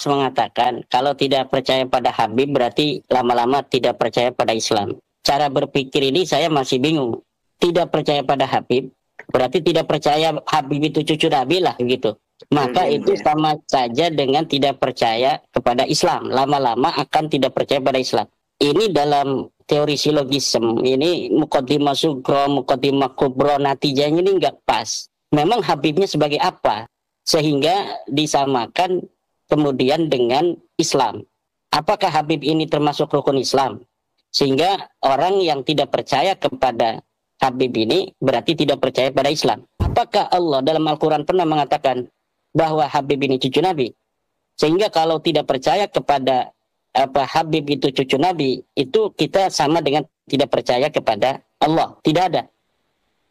mengatakan kalau tidak percaya pada Habib berarti lama-lama tidak percaya pada Islam. Cara berpikir ini saya masih bingung. Tidak percaya pada Habib berarti tidak percaya Habib itu cucu Nabi lah gitu. Maka itu sama saja dengan tidak percaya kepada Islam. Lama-lama akan tidak percaya pada Islam. Ini dalam teori silogisme, ini muqaddimah sugro, muqaddimah kubro, natijahnya ini nggak pas. Memang Habibnya sebagai apa? Sehingga disamakan kemudian dengan Islam. Apakah Habib ini termasuk rukun Islam? Sehingga orang yang tidak percaya kepada Habib ini berarti tidak percaya pada Islam. Apakah Allah dalam Al-Quran pernah mengatakan bahwa Habib ini cucu Nabi? Sehingga kalau tidak percaya kepada Habib itu cucu Nabi, itu kita sama dengan tidak percaya kepada Allah. Tidak ada.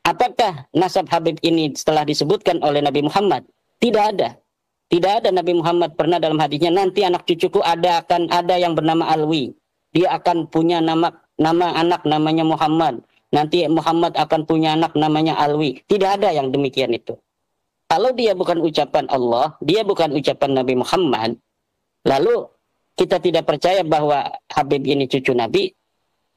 Apakah nasab Habib ini setelah disebutkan oleh Nabi Muhammad? Tidak ada. Tidak ada. Nabi Muhammad pernah dalam hadisnya, nanti anak cucuku akan ada yang bernama Alwi. Dia akan punya nama anak namanya Muhammad. Nanti Muhammad akan punya anak namanya Alwi. Tidak ada yang demikian itu. Kalau dia bukan ucapan Allah, dia bukan ucapan Nabi Muhammad, lalu kita tidak percaya bahwa Habib ini cucu Nabi,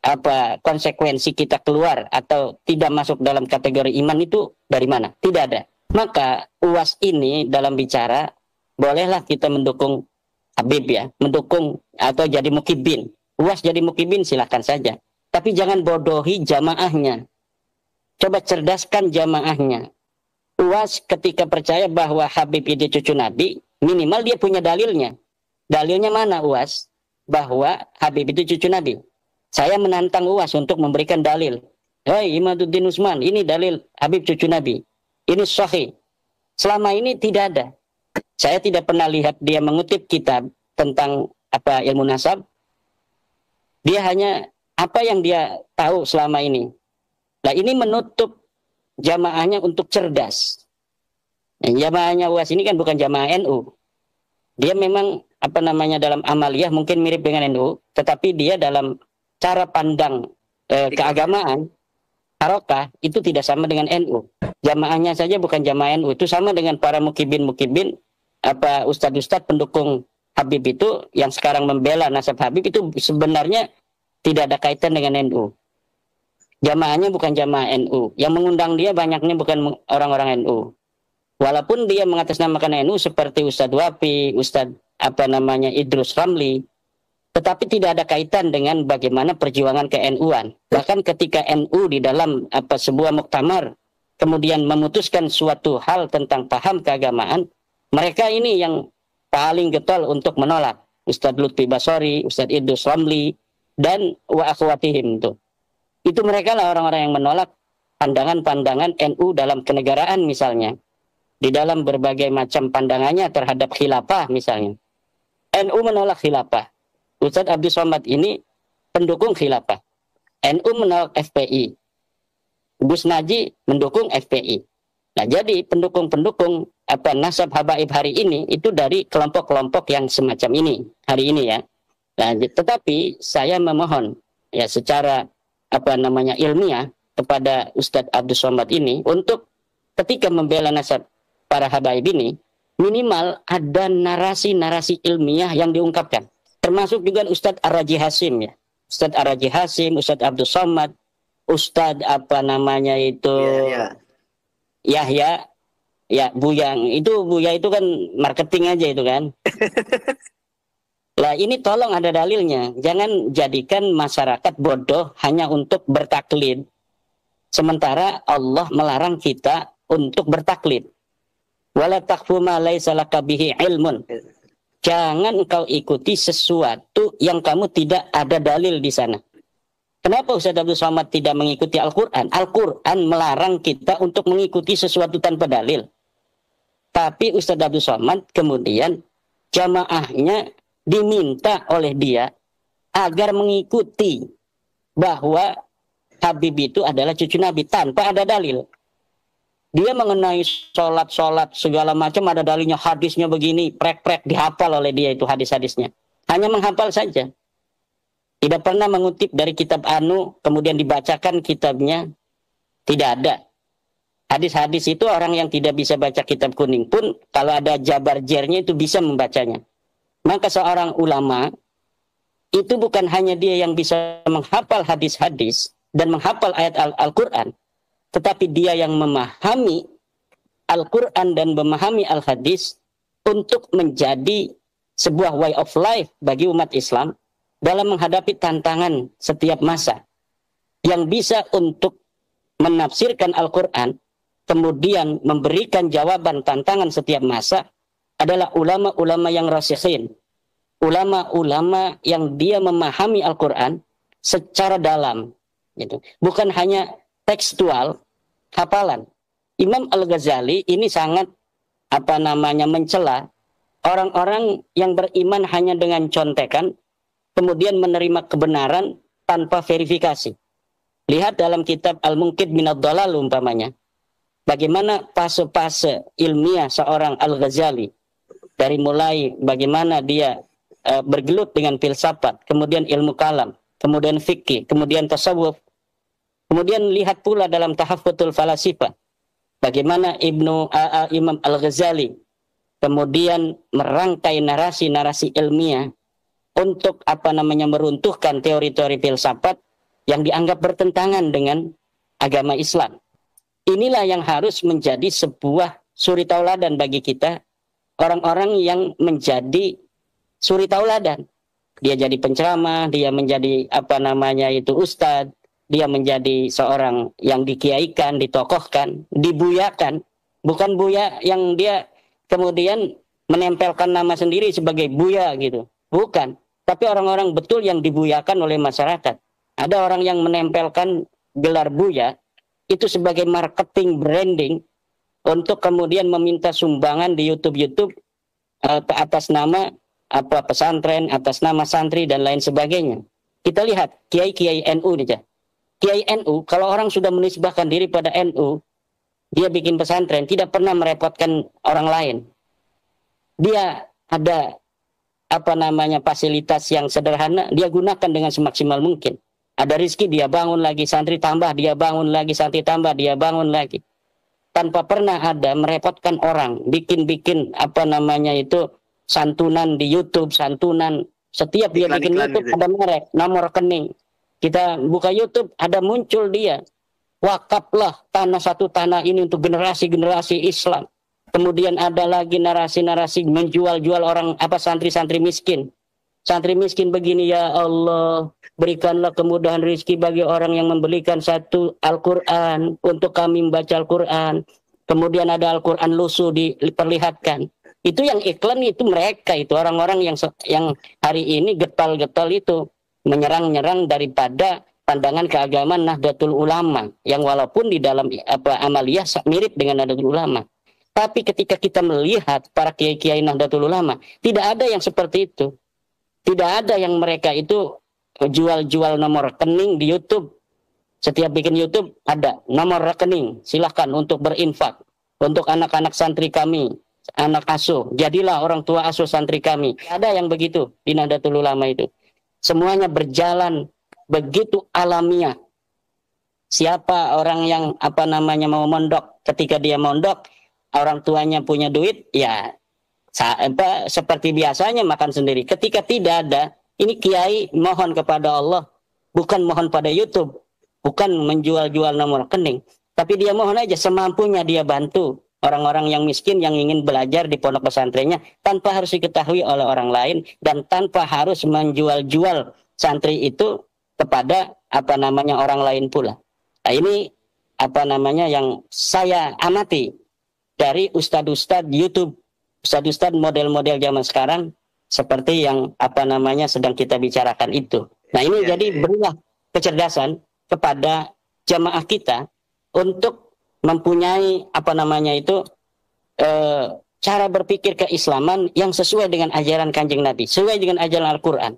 apa konsekuensi kita keluar atau tidak masuk dalam kategori iman itu dari mana? Tidak ada. Maka UAS ini dalam bicara, bolehlah kita mendukung Habib ya, mendukung atau jadi mukibin. UAS jadi mukibin silahkan saja. Tapi jangan bodohi jamaahnya. Coba cerdaskan jamaahnya. UAS ketika percaya bahwa Habib ini cucu Nabi, minimal dia punya dalilnya. Dalilnya mana UAS? Bahwa Habib itu cucu Nabi. Saya menantang UAS untuk memberikan dalil. Hei Imaduddin Usman, ini dalil Habib cucu Nabi. Ini sahih. Selama ini tidak ada. Saya tidak pernah lihat dia mengutip kitab tentang ilmu nasab. Dia hanya apa yang dia tahu selama ini. Nah ini menutup jamaahnya untuk cerdas. Jamaahnya UAS ini kan bukan jamaah NU. Dia memang dalam amaliyah mungkin mirip dengan NU, tetapi dia dalam cara pandang keagamaan harokah itu tidak sama dengan NU. Jamaahnya saja bukan jamaah NU, itu sama dengan para mukibin ustadz-ustadz pendukung Habib itu yang sekarang membela nasab Habib itu sebenarnya tidak ada kaitan dengan NU. Jamaahnya bukan jamaah NU. Yang mengundang dia banyaknya bukan orang-orang NU. Walaupun dia mengatasnamakan NU seperti Ustadz Wafi, Ustadz Idrus Ramli, tetapi tidak ada kaitan dengan bagaimana perjuangan ke-NU-an. Bahkan ketika NU di dalam sebuah muktamar kemudian memutuskan suatu hal tentang paham keagamaan, mereka ini yang paling getol untuk menolak. Ustadz Lutfi Basori, Ustadz Idrus Ramli, dan wa akhwatihim itu. Itu mereka lah orang-orang yang menolak pandangan-pandangan NU dalam kenegaraan misalnya. Di dalam berbagai macam pandangannya terhadap khilafah misalnya. NU menolak khilafah. Ustadz Abdul Somad ini pendukung khilafah. NU menolak FPI. Gus Naji mendukung FPI. Nah jadi pendukung-pendukung nasab habaib hari ini itu dari kelompok-kelompok yang semacam ini. Hari ini ya. Nah, tetapi saya memohon ya secara ilmiah kepada Ustadz Abdul Somad ini untuk ketika membela nasab para habaib ini minimal ada narasi-narasi ilmiah yang diungkapkan. Termasuk juga Ustadz Ar-Raji Hasim ya. Ustadz Ar-Raji Hasim, Ustadz Abdul Somad, Ustadz Yahya ya Buyang. Buya itu kan marketing aja itu kan. Lah ini tolong ada dalilnya. Jangan jadikan masyarakat bodoh hanya untuk bertaklid. Sementara Allah melarang kita untuk bertaklid. Wala taqfu ma laisa laka bihi ilmun. Jangan engkau ikuti sesuatu yang kamu tidak ada dalil di sana. Kenapa Ustaz Abdul Somad tidak mengikuti Al-Quran? Al-Quran melarang kita untuk mengikuti sesuatu tanpa dalil. Tapi Ustaz Abdul Somad kemudian jamaahnya diminta oleh dia agar mengikuti bahwa Habib itu adalah cucu Nabi tanpa ada dalil. Dia mengenai sholat segala macam ada dalilnya, hadisnya begini, prek-prek dihafal oleh dia itu hadis-hadisnya. Hanya menghafal saja. Tidak pernah mengutip dari kitab Anu, kemudian dibacakan kitabnya. Tidak ada. Hadis-hadis itu orang yang tidak bisa baca kitab kuning pun, kalau ada jabar jernya itu bisa membacanya. Maka seorang ulama itu bukan hanya dia yang bisa menghafal hadis-hadis dan menghafal ayat Al-Quran, tetapi dia yang memahami Al-Quran dan memahami Al-Hadis untuk menjadi sebuah way of life bagi umat Islam dalam menghadapi tantangan setiap masa. Yang bisa untuk menafsirkan Al-Quran, kemudian memberikan jawaban tantangan setiap masa adalah ulama-ulama yang rasikhin. Ulama-ulama yang dia memahami Al-Quran secara dalam. Gitu. Bukan hanya tekstual, hafalan. Imam Al-Ghazali ini sangat mencela orang-orang yang beriman hanya dengan contekan, kemudian menerima kebenaran tanpa verifikasi. Lihat dalam kitab Al-Munqidh Minad Dhalal umpamanya. Bagaimana fase-fase ilmiah seorang Al-Ghazali. Dari mulai bagaimana dia bergelut dengan filsafat, kemudian ilmu kalam, kemudian fikih, kemudian tasawuf. Kemudian lihat pula dalam Tahaffutul Falasifah. Bagaimana Imam Al-Ghazali kemudian merangkai narasi-narasi ilmiah untuk meruntuhkan teori-teori filsafat yang dianggap bertentangan dengan agama Islam. Inilah yang harus menjadi sebuah suri tauladan bagi kita, orang-orang yang menjadi suri tauladan. Dia jadi penceramah, dia menjadi ustadz, dia menjadi seorang yang dikiaikan, ditokohkan, dibuyakan. Bukan buya yang dia kemudian menempelkan nama sendiri sebagai buya gitu. Bukan. Tapi orang-orang betul yang dibuyakan oleh masyarakat. Ada orang yang menempelkan gelar buya itu sebagai marketing branding untuk kemudian meminta sumbangan di YouTube atas nama pesantren, atas nama santri dan lain sebagainya. Kita lihat kiai-kiai NU aja. Kiai NU kalau orang sudah menisbahkan diri pada NU, dia bikin pesantren tidak pernah merepotkan orang lain. Dia ada fasilitas yang sederhana, dia gunakan dengan semaksimal mungkin. Ada rezeki dia bangun lagi, santri tambah, dia bangun lagi, santri tambah, dia bangun lagi. Tanpa pernah ada merepotkan orang, bikin santunan di YouTube, santunan. Setiap dia bikin YouTube ada merek, nomor rekening. Kita buka YouTube, ada muncul dia. Wakaflah satu tanah ini untuk generasi-generasi Islam. Kemudian ada lagi narasi-narasi menjual-jual orang santri-santri miskin. Santri miskin begini, ya Allah, berikanlah kemudahan rezeki bagi orang yang membelikan satu Al-Quran untuk kami membaca Al-Quran. Kemudian ada Al-Quran lusuh diperlihatkan. Itu yang iklan itu mereka itu orang-orang yang hari ini getol-getol itu menyerang-nyerang daripada pandangan keagamaan Nahdlatul Ulama yang walaupun di dalam amaliyah mirip dengan Nahdlatul Ulama. Tapi ketika kita melihat para kiai-kiai Nahdlatul Ulama, tidak ada yang seperti itu. Tidak ada yang mereka itu jual-jual nomor rekening di YouTube. Setiap bikin YouTube ada nomor rekening. Silahkan untuk berinfak. Untuk anak-anak santri kami, anak asuh. Jadilah orang tua asuh santri kami. Ada yang begitu di Nahdlatul Ulama itu. Semuanya berjalan begitu alamiah. Siapa orang yang mau mondok, ketika dia mondok, orang tuanya punya duit, ya seperti biasanya makan sendiri. Ketika tidak ada, ini kiai mohon kepada Allah, bukan mohon pada YouTube, bukan menjual-jual nomor rekening, tapi dia mohon aja semampunya dia bantu orang-orang yang miskin yang ingin belajar di pondok pesantrennya tanpa harus diketahui oleh orang lain dan tanpa harus menjual-jual santri itu kepada orang lain pula. Nah, ini yang saya amati dari ustadz-ustadz YouTube, ustadz-ustadz model-model zaman sekarang seperti yang sedang kita bicarakan itu. Nah, ini jadi berilah kecerdasan kepada jamaah kita untuk mempunyai cara berpikir keislaman yang sesuai dengan ajaran Kanjeng Nabi, sesuai dengan ajaran Al-Quran.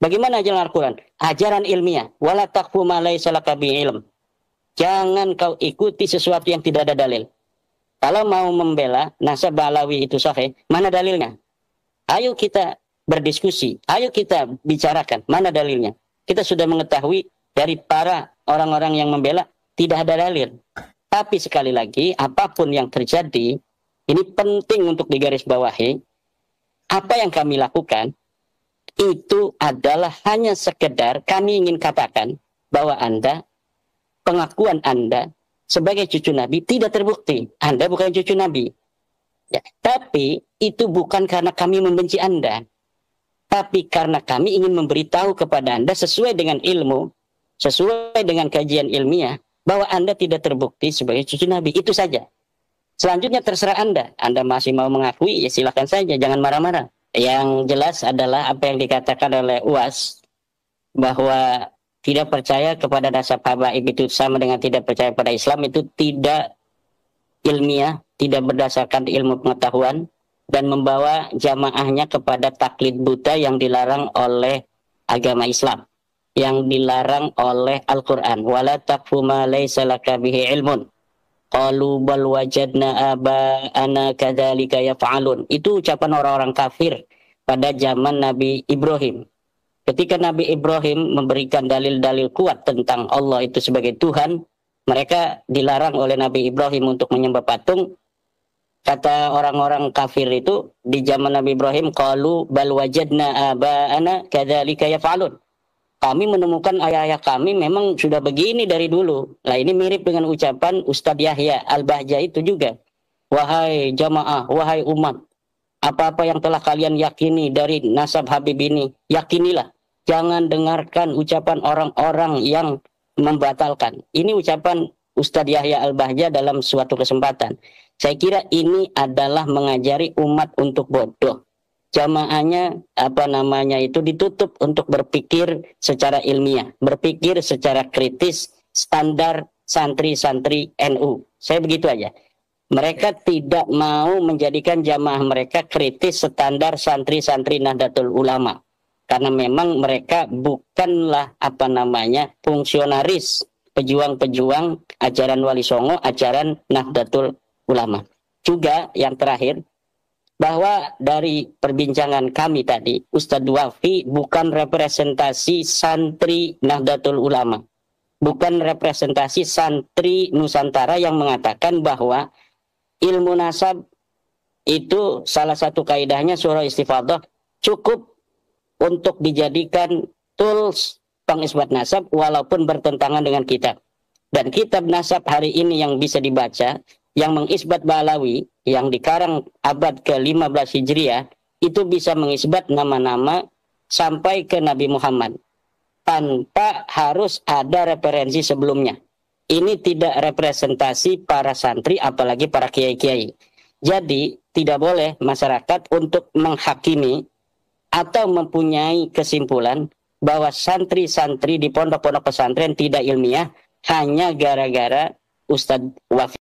Bagaimana ajaran Al-Quran? Ajaran ilmiah. Wala taqfu ma laysa laka bihi ilm. Jangan kau ikuti sesuatu yang tidak ada dalil. Kalau mau membela nasab Alawi itu sahih, mana dalilnya? Ayo kita berdiskusi, ayo kita bicarakan, mana dalilnya? Kita sudah mengetahui dari para orang-orang yang membela, tidak ada dalil. Tapi sekali lagi, apapun yang terjadi, ini penting untuk digarisbawahi, Apa yang kami lakukan itu adalah hanya sekedar kami ingin katakan bahwa pengakuan Anda sebagai cucu Nabi tidak terbukti. Anda bukan cucu Nabi. Ya, tapi itu bukan karena kami membenci Anda, tapi karena kami ingin memberitahu kepada Anda sesuai dengan ilmu, sesuai dengan kajian ilmiah, bahwa Anda tidak terbukti sebagai cucu Nabi. Itu saja. Selanjutnya terserah Anda. Anda masih mau mengakui, ya silakan saja, jangan marah-marah. Yang jelas adalah apa yang dikatakan oleh UAS, bahwa tidak percaya kepada nasab habaib itu sama dengan tidak percaya pada Islam, itu tidak ilmiah, tidak berdasarkan ilmu pengetahuan, dan membawa jamaahnya kepada taklid buta yang dilarang oleh agama Islam, yang dilarang oleh Al-Quran. Wala taqfu ma laysa laka bihi ilmun. Qalu bal wajadna aba'ana kadzalika yaf'alun. Itu ucapan orang-orang kafir pada zaman Nabi Ibrahim. Ketika Nabi Ibrahim memberikan dalil-dalil kuat tentang Allah itu sebagai Tuhan, mereka dilarang oleh Nabi Ibrahim untuk menyembah patung. Kata orang-orang kafir itu di zaman Nabi Ibrahim, qalu bal wajadna aba'ana kadzalika yaf'alun. Kami menemukan ayah-ayah kami memang sudah begini dari dulu. Nah, ini mirip dengan ucapan Ustadz Yahya Al-Bahja itu juga. Wahai jamaah, wahai umat, apa-apa yang telah kalian yakini dari nasab Habib ini, yakinilah. Jangan dengarkan ucapan orang-orang yang membatalkan. Ini ucapan Ustadz Yahya Al-Bahja dalam suatu kesempatan. Saya kira ini adalah mengajari umat untuk bodoh. Jamaahnya itu ditutup untuk berpikir secara ilmiah, berpikir secara kritis standar santri-santri NU. Saya begitu aja. Mereka tidak mau menjadikan jamaah mereka kritis standar santri-santri Nahdlatul Ulama, karena memang mereka bukanlah fungsionaris, pejuang-pejuang ajaran Wali Songo, ajaran Nahdlatul Ulama. Juga yang terakhir, bahwa dari perbincangan kami tadi, Ustadz Wafi bukan representasi santri Nahdlatul Ulama, bukan representasi santri Nusantara yang mengatakan bahwa ilmu nasab itu salah satu kaidahnya surah istifadah cukup untuk dijadikan tools pengisbat nasab walaupun bertentangan dengan kitab. Dan kitab nasab hari ini yang bisa dibaca, yang mengisbat Balawi, yang dikarang abad ke-15 Hijriah, itu bisa mengisbat nama-nama sampai ke Nabi Muhammad, tanpa harus ada referensi sebelumnya. Ini tidak representasi para santri, apalagi para kiai-kiai. Jadi, tidak boleh masyarakat untuk menghakimi atau mempunyai kesimpulan bahwa santri-santri di pondok-pondok pesantren tidak ilmiah hanya gara-gara Ustadz Wafi